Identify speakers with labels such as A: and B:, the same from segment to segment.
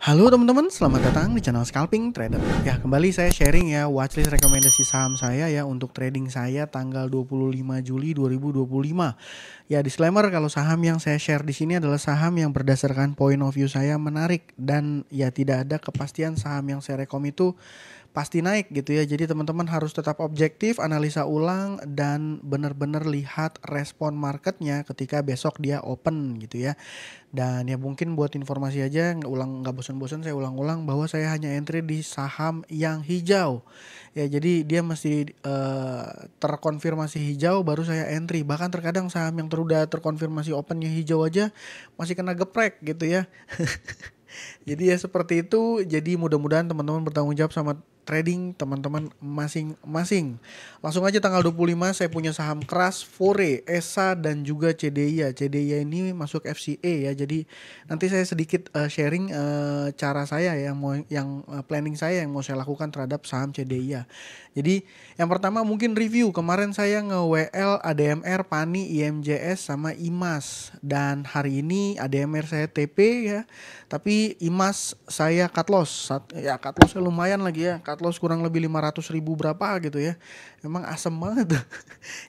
A: Halo teman-teman, selamat datang di channel Scalping Trader. Ya, kembali saya sharing ya watchlist rekomendasi saham saya ya untuk trading saya tanggal 25 Juli 2025. Ya, disclaimer kalau saham yang saya share di sini adalah saham yang berdasarkan point of view saya menarik dan ya tidak ada kepastian saham yang saya rekom itu pasti naik gitu ya. Jadi teman-teman harus tetap objektif, analisa ulang dan benar-benar lihat respon marketnya ketika besok dia open gitu ya. Dan ya mungkin buat informasi aja, nggak bosan-bosan saya ulang-ulang bahwa saya hanya entry di saham yang hijau. Ya jadi dia mesti terkonfirmasi hijau baru saya entry. Bahkan terkadang saham yang udah terkonfirmasi opennya hijau aja masih kena geprek gitu ya. Jadi ya seperti itu. Jadi mudah-mudahan teman-teman bertanggung jawab sama trading teman-teman masing-masing. Langsung aja tanggal 25 saya punya saham Kras, Fore, ESA dan juga CDIA. CDIA ini masuk FCA ya. Jadi nanti saya sedikit sharing cara saya planning saya yang mau saya lakukan terhadap saham CDIA. Jadi yang pertama mungkin review. Kemarin saya nge-WL ADMR, PANI, IMJS sama IMAS dan hari ini ADMR saya TP ya. Tapi IMAS saya cut loss. Ya cut lossnya lumayan lagi ya. Cut loss kurang lebih 500.000 berapa gitu ya. Emang asem banget.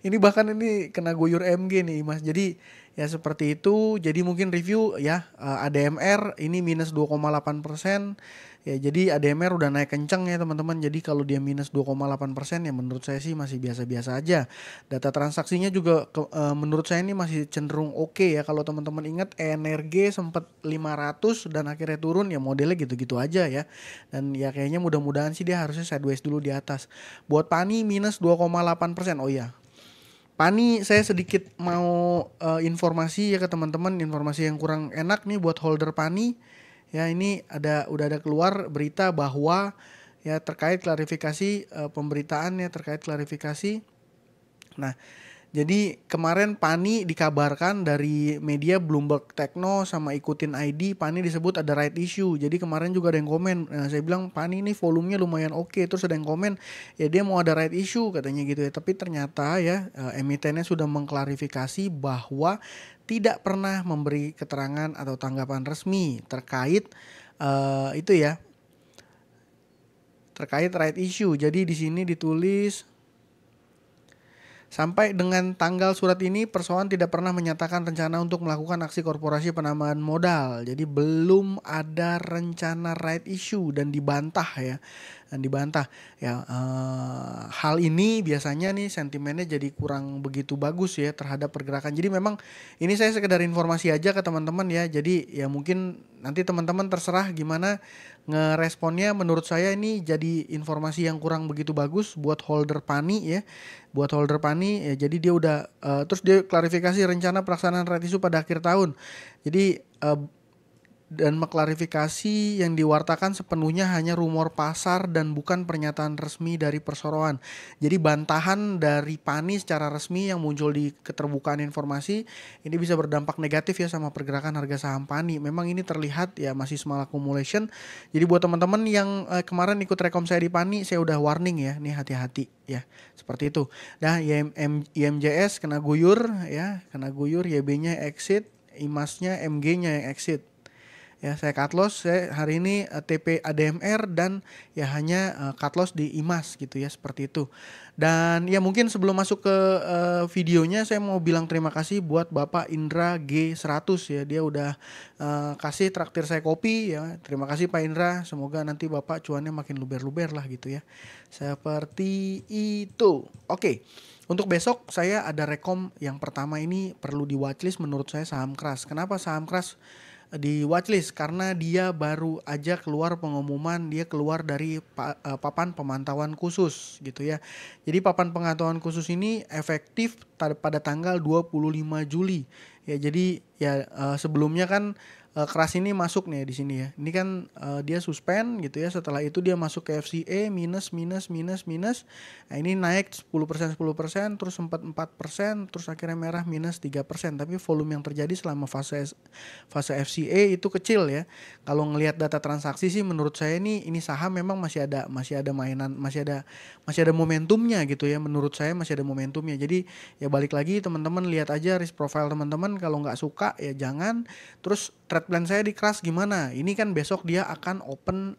A: Ini bahkan ini kena guyur MG nih IMAS. Jadi ya seperti itu. Jadi mungkin review ya ADMR ini minus 2,8%. Ya jadi ADMR udah naik kenceng ya teman-teman. Jadi kalau dia minus 2,8% ya menurut saya sih masih biasa-biasa aja. Data transaksinya juga menurut saya ini masih cenderung oke ya. Kalau teman-teman ingat ENRG sempat 500 dan akhirnya turun ya modelnya gitu-gitu aja ya. Dan ya kayaknya mudah-mudahan sih dia harusnya sideways dulu di atas. Buat PANI minus 2,8%. Oh iya. PANI saya sedikit mau informasi ya ke teman-teman, informasi yang kurang enak nih buat holder PANI. Ya ini udah ada keluar berita bahwa ya terkait klarifikasi pemberitaan ya terkait klarifikasi. Nah, jadi kemarin PANI dikabarkan dari media Bloomberg Tekno sama Ikutin ID, PANI disebut ada right issue. Jadi kemarin juga ada yang komen, saya bilang PANI ini volumenya lumayan oke. Terus ada yang komen, ya dia mau ada right issue katanya gitu ya. Tapi ternyata ya emitennya sudah mengklarifikasi bahwa tidak pernah memberi keterangan atau tanggapan resmi terkait itu ya, terkait right issue. Jadi di sini ditulis sampai dengan tanggal surat ini, persoalan tidak pernah menyatakan rencana untuk melakukan aksi korporasi penambahan modal. Jadi belum ada rencana right issue dan dibantah ya. Dan dibantah ya hal ini biasanya nih sentimennya jadi kurang begitu bagus ya terhadap pergerakan. Jadi memang ini saya sekedar informasi aja ke teman-teman ya. Jadi ya mungkin nanti teman-teman terserah gimana ngeresponnya. Menurut saya ini jadi informasi yang kurang begitu bagus buat holder PANI ya. Buat holder PANI ya, jadi dia udah terus dia klarifikasi rencana pelaksanaan right issue pada akhir tahun. Jadi dan mengklarifikasi yang diwartakan sepenuhnya hanya rumor pasar dan bukan pernyataan resmi dari perseroan. Jadi bantahan dari PANI secara resmi yang muncul di keterbukaan informasi ini bisa berdampak negatif ya sama pergerakan harga saham PANI. Memang ini terlihat ya masih small accumulation. Jadi buat teman-teman yang kemarin ikut rekom saya di PANI, saya udah warning ya, nih hati-hati ya. Seperti itu. Nah, IMJS kena guyur ya, kena guyur, YB-nya exit, IMAS-nya, MG-nya yang exit. Ya saya cut loss, saya hari ini TP ADMR dan ya hanya cut loss di IMAS gitu ya, seperti itu. Dan ya mungkin sebelum masuk ke videonya saya mau bilang terima kasih buat Bapak Indra G100 ya. Dia udah kasih traktir saya kopi ya. Terima kasih Pak Indra, semoga nanti Bapak cuannya makin luber-luber lah gitu ya. Seperti itu. Oke. Untuk besok saya ada rekom yang pertama ini perlu di watchlist menurut saya saham Kras. Kenapa saham Kras di watchlist? Karena dia baru aja keluar pengumuman, dia keluar dari papan pemantauan khusus gitu ya. Jadi papan pemantauan khusus ini efektif pada tanggal 25 Juli. Ya jadi ya sebelumnya kan Kras ini masuk nih di sini ya. Ini kan dia suspend gitu ya. Setelah itu dia masuk ke FCA minus. Nah, ini naik 10% terus sempat 4%, terus akhirnya merah minus 3%. Tapi volume yang terjadi selama fase FCA itu kecil ya. Kalau ngelihat data transaksi sih menurut saya ini saham memang masih ada mainan, masih ada momentumnya gitu ya. Menurut saya masih ada momentumnya. Jadi ya balik lagi teman-teman lihat aja risk profile teman-teman, kalau nggak suka ya jangan. Terus trade plan saya di crush gimana? Ini kan besok dia akan open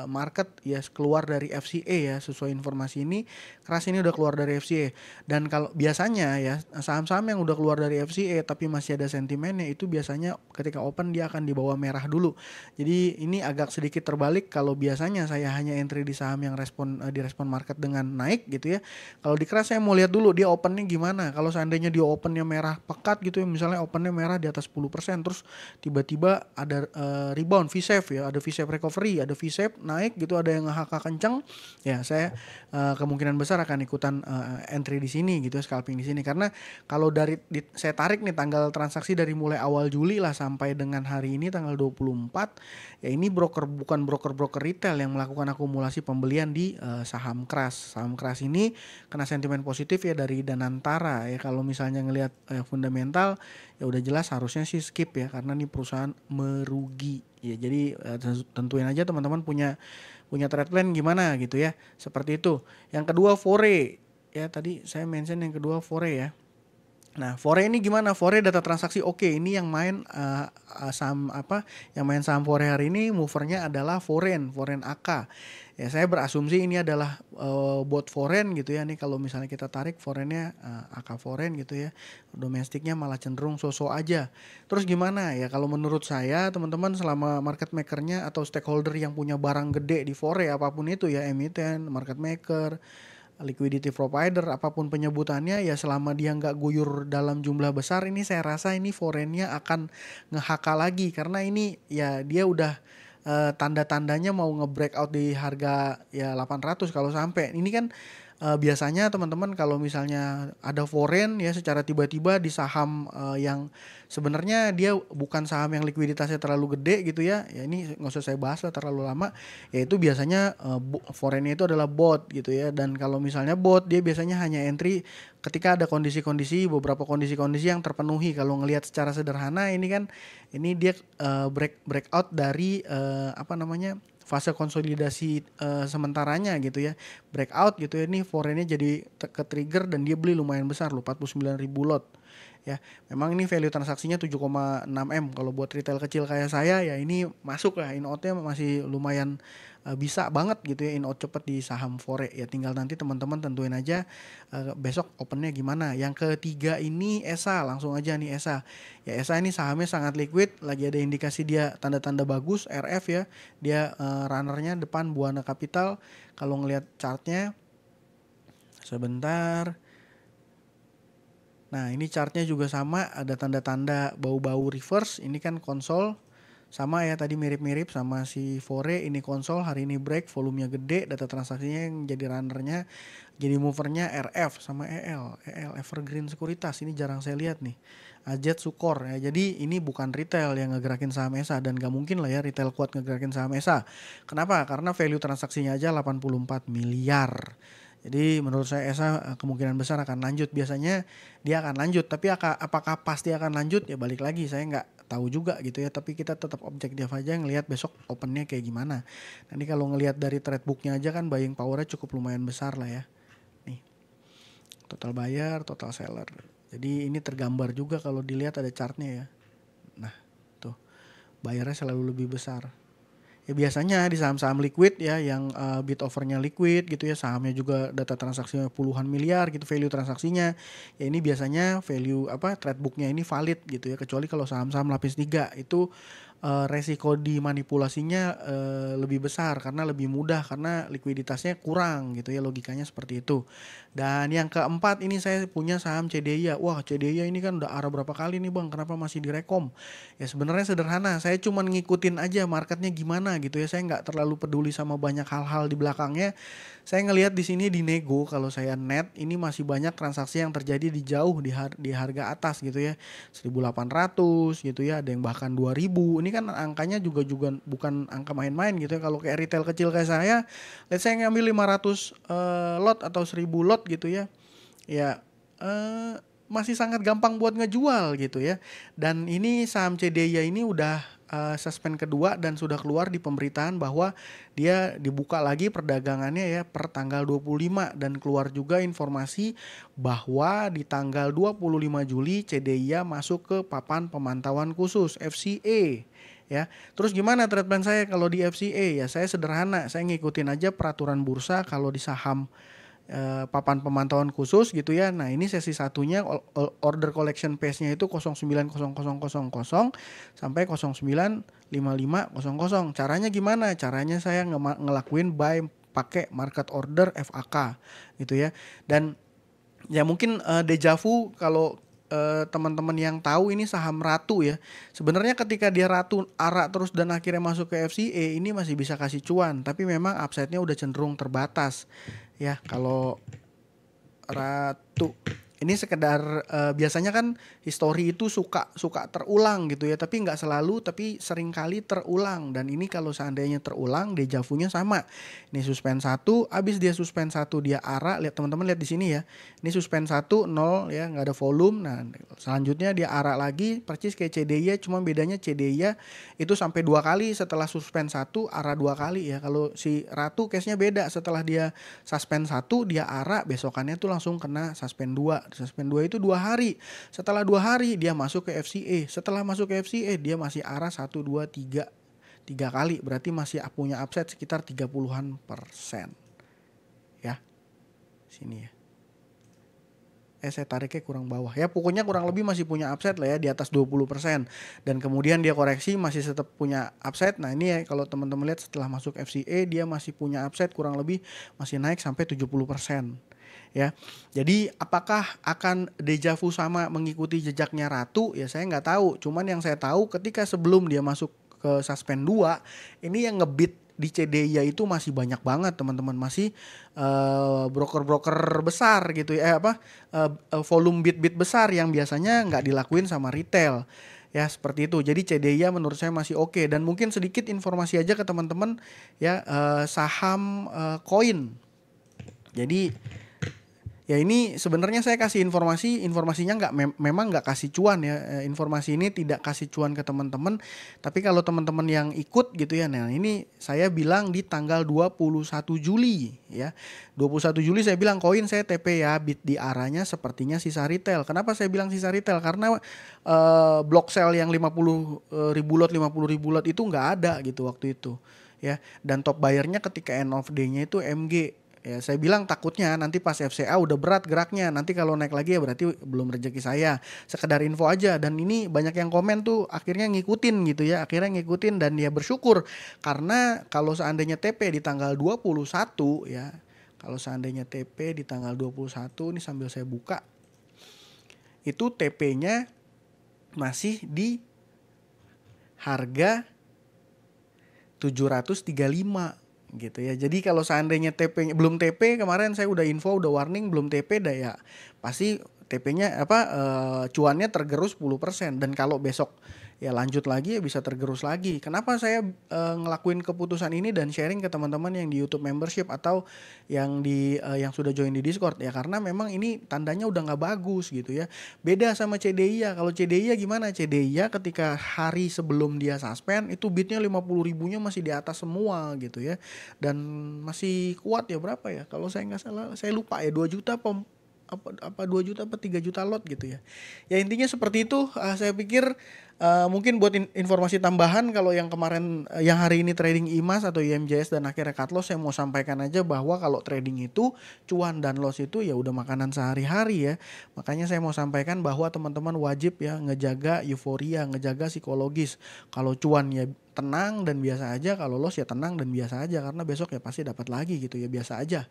A: market ya, keluar dari FCA ya, sesuai informasi ini crush ini udah keluar dari FCA. Dan kalau biasanya ya saham-saham yang udah keluar dari FCA tapi masih ada sentimennya, itu biasanya ketika open dia akan di bawah merah dulu. Jadi ini agak sedikit terbalik. Kalau biasanya saya hanya entry di saham yang direspon market dengan naik gitu ya. Kalau di crush saya mau lihat dulu dia opennya gimana. Kalau seandainya dia opennya merah pekat gitu ya, misalnya opennya merah di atas 10%, terus tiba-tiba ada rebound V-shape ya, ada V-shape recovery, ada V-shape naik gitu, ada yang nge-HK kenceng ya, saya kemungkinan besar akan ikutan entry di sini gitu, scalping di sini. Karena kalau saya tarik nih tanggal transaksi dari mulai awal Juli lah sampai dengan hari ini tanggal 24 ya, ini bukan broker retail yang melakukan akumulasi pembelian di saham crush. Saham crush ini kena sentimen positif ya dari Danantara ya. Kalau misalnya ngelihat fundamental ya udah jelas harusnya sih skip ya, karena nih perusahaan merugi ya. Jadi tentuin aja teman-teman punya trade plan gimana gitu ya, seperti itu. Yang kedua Fore ya, tadi saya mention yang kedua Fore ya. Nah, Fore ini gimana? Fore data transaksi oke. Ini yang main saham apa? Yang main saham Fore hari ini movernya adalah Foreign AK. Ya, saya berasumsi ini adalah bot foreign gitu ya. Nih kalau misalnya kita tarik foreignnya AK foreign gitu ya. Domestiknya malah cenderung so-so aja. Terus gimana ya? Kalau menurut saya teman-teman, selama market makernya atau stakeholder yang punya barang gede di Fore apapun itu ya, emiten, market maker, liquidity provider, apapun penyebutannya ya, selama dia nggak guyur dalam jumlah besar, ini saya rasa ini foreignnya akan nge-HK lagi. Karena ini ya dia udah tanda-tandanya mau nge-breakout di harga ya 800 kalau sampai. Ini kan biasanya teman-teman kalau misalnya ada foreign ya secara tiba-tiba di saham yang sebenarnya dia bukan saham yang likuiditasnya terlalu gede gitu ya, ini nggak usah saya bahas lah terlalu lama, yaitu biasanya foreignnya itu adalah bot gitu ya. Dan kalau misalnya bot, dia biasanya hanya entry ketika ada beberapa kondisi yang terpenuhi. Kalau ngelihat secara sederhana ini kan, ini dia breakout dari fase konsolidasi sementaranya gitu ya, breakout gitu ya. Ini foreignnya jadi ke trigger dan dia beli lumayan besar loh, 49.000 lot ya. Memang ini value transaksinya 7,6 M. Kalau buat retail kecil kayak saya ya ini masuk lah, in outnya masih lumayan bisa banget gitu ya, in out cepet di saham Fore ya. Tinggal nanti teman-teman tentuin aja besok opennya gimana. Yang ketiga ini ESA, langsung aja nih ESA ya. ESA ini sahamnya sangat liquid, lagi ada indikasi dia tanda-tanda bagus RF ya. Dia runnernya depan Buana Capital. Kalau ngelihat chartnya sebentar, nah ini chartnya juga sama, ada tanda-tanda bau-bau reverse. Ini kan konsol sama ya, tadi mirip-mirip sama si Fore. Ini konsol, hari ini break, volumenya gede, data transaksinya yang jadi runnernya, jadi movernya RF sama EL Evergreen Sekuritas. Ini jarang saya lihat nih, Ajet Sukor ya. Jadi ini bukan retail yang ngegerakin saham ESA, dan gak mungkin lah ya retail kuat ngegerakin saham ESA. Kenapa? Karena value transaksinya aja 84 miliar. Jadi menurut saya ESA kemungkinan besar akan lanjut. Biasanya dia akan lanjut, tapi apakah pasti akan lanjut ya balik lagi saya nggak tahu juga gitu ya. Tapi kita tetap objektif aja ngelihat besok opennya kayak gimana. Nanti kalau ngelihat dari trade booknya aja kan buying powernya cukup lumayan besar lah ya. Nih total buyer, total seller. Jadi ini tergambar juga kalau dilihat ada chartnya ya. Nah tuh buyernya selalu lebih besar. Ya biasanya di saham-saham liquid ya, yang bid overnya liquid gitu ya, sahamnya juga data transaksinya puluhan miliar gitu value transaksinya. Ya ini biasanya value trade booknya ini valid gitu ya, kecuali kalau saham-saham lapis 3 itu resiko dimanipulasinya lebih besar karena lebih mudah, karena likuiditasnya kurang gitu ya, logikanya seperti itu. Dan yang keempat ini saya punya saham CDIA. Wah, CDIA ini kan udah arah berapa kali nih Bang, kenapa masih direkom? Ya sebenarnya sederhana, saya cuma ngikutin aja marketnya gimana gitu ya. Saya nggak terlalu peduli sama banyak hal-hal di belakangnya. Saya ngelihat di sini di nego, kalau saya net ini masih banyak transaksi yang terjadi di harga atas gitu ya, 1.800 gitu ya, ada yang bahkan 2.000. Ini kan angkanya juga bukan angka main-main gitu ya. Kalau kayak retail kecil kayak saya, let's say ngambil 500 lot atau 1.000 lot gitu ya, ya masih sangat gampang buat ngejual gitu ya. Dan ini saham CDIA ini udah suspend kedua dan sudah keluar di pemberitaan bahwa dia dibuka lagi perdagangannya ya per tanggal 25, dan keluar juga informasi bahwa di tanggal 25 Juli CDIA masuk ke papan pemantauan khusus FCA ya. Terus gimana trade plan saya kalau di FCA? Ya saya sederhana, saya ngikutin aja peraturan bursa kalau di saham papan pemantauan khusus gitu ya. Nah ini sesi satunya order collection pace-nya itu 090000 sampai 095500. Caranya gimana? Caranya saya ngelakuin buy pakai market order FAK gitu ya. Dan ya mungkin dejavu kalau teman-teman yang tahu ini saham Ratu ya. Sebenarnya ketika dia Ratu ARA terus dan akhirnya masuk ke FCA ini masih bisa kasih cuan, tapi memang upside-nya udah cenderung terbatas. Ya, kalau Ratu ini sekedar biasanya kan histori itu suka terulang gitu ya, tapi nggak selalu, tapi sering kali terulang. Dan ini kalau seandainya terulang, dejavunya sama. Ini suspend 1, abis dia suspend 1 dia ARA, lihat teman-teman, lihat di sini ya. Ini suspend 1 0 ya, nggak ada volume. Nah, selanjutnya dia ARA lagi, persis kayak CDIA, cuma bedanya CDIA itu sampai 2 kali setelah suspend 1 ARA 2 kali ya. Kalau si Ratu case-nya beda, setelah dia suspend 1 dia ARA, besokannya tuh langsung kena suspend 2. Suspend 2 itu 2 hari. Setelah 2 hari dia masuk ke FCA. Setelah masuk ke FCA dia masih ARA 1 2 3 kali. Berarti masih punya upside sekitar 30-an persen. Ya. Sini ya. Saya tariknya kurang bawah. Ya pokoknya kurang lebih masih punya upside lah ya, di atas 20%. Dan kemudian dia koreksi masih tetap punya upside. Nah ini ya kalau teman-teman lihat setelah masuk FCA dia masih punya upside kurang lebih masih naik sampai 70%. Ya, jadi apakah akan dejavu sama mengikuti jejaknya Ratu? Ya saya nggak tahu. Cuman yang saya tahu ketika sebelum dia masuk ke suspend 2, ini yang ngebit di CDIA itu masih banyak banget teman-teman, masih broker-broker besar gitu ya, volume bid besar yang biasanya nggak dilakuin sama retail. Ya seperti itu. Jadi CDIA menurut saya masih oke. Dan mungkin sedikit informasi aja ke teman-teman ya, saham koin. Jadi ya ini sebenarnya saya kasih informasinya memang nggak kasih cuan ya. Informasi ini tidak kasih cuan ke teman-teman. Tapi kalau teman-teman yang ikut gitu ya, nah ini saya bilang di tanggal 21 Juli ya. 21 Juli saya bilang koin saya TP ya, bid di arahnya sepertinya sisa retail. Kenapa saya bilang sisa retail? Karena block sell yang 50 ribu lot itu nggak ada gitu waktu itu ya. Dan top buyernya ketika end of day-nya itu MG. Ya, saya bilang takutnya nanti pas FCA udah berat geraknya, nanti kalau naik lagi ya berarti belum rezeki saya. Sekedar info aja. Dan ini banyak yang komen tuh akhirnya ngikutin gitu ya, akhirnya ngikutin dan dia bersyukur. Karena kalau seandainya TP di tanggal 21 ya, kalau seandainya TP di tanggal 21, ini sambil saya buka, itu TP-nya masih di harga 735 gitu ya. Jadi kalau seandainya TP belum TP, kemarin saya udah info, udah warning belum TP dah ya, pasti TP-nya cuannya tergerus 10%. Dan kalau besok ya lanjut lagi ya bisa tergerus lagi. Kenapa saya ngelakuin keputusan ini dan sharing ke teman-teman yang di YouTube membership atau yang yang sudah join di Discord ya, karena memang ini tandanya udah nggak bagus gitu ya. Beda sama CDIA. Kalau CDIA gimana? CDIA ketika hari sebelum dia suspend itu bidnya 50 ribunya masih di atas semua gitu ya. Dan masih kuat ya, berapa ya? Kalau saya nggak salah, saya lupa ya, 2 juta apa 2 juta apa 3 juta lot gitu ya. Ya intinya seperti itu. Saya pikir mungkin buat informasi tambahan, kalau yang kemarin yang hari ini trading IMAS atau IMJS dan akhirnya cut loss, saya mau sampaikan aja bahwa kalau trading itu cuan dan loss itu ya udah makanan sehari-hari ya. Makanya saya mau sampaikan bahwa teman-teman wajib ya ngejaga euforia, ngejaga psikologis. Kalau cuan ya tenang dan biasa aja, kalau loss ya tenang dan biasa aja, karena besok ya pasti dapat lagi gitu ya, biasa aja.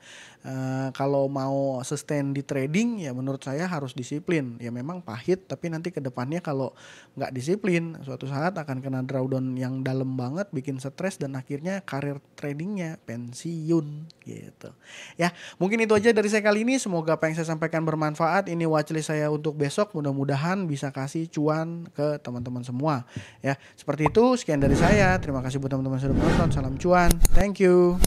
A: Kalau mau sustain di trading ya menurut saya harus disiplin. Ya memang pahit, tapi nanti ke depannya kalau nggak disiplin suatu saat akan kena drawdown yang dalam banget, bikin stres dan akhirnya karir tradingnya pensiun gitu. Ya mungkin itu aja dari saya kali ini. Semoga apa yang saya sampaikan bermanfaat. Ini watchlist saya untuk besok, mudah-mudahan bisa kasih cuan ke teman-teman semua ya. Seperti itu, sekian dari saya. Terima kasih buat teman-teman sudah menonton. Salam cuan. Thank you.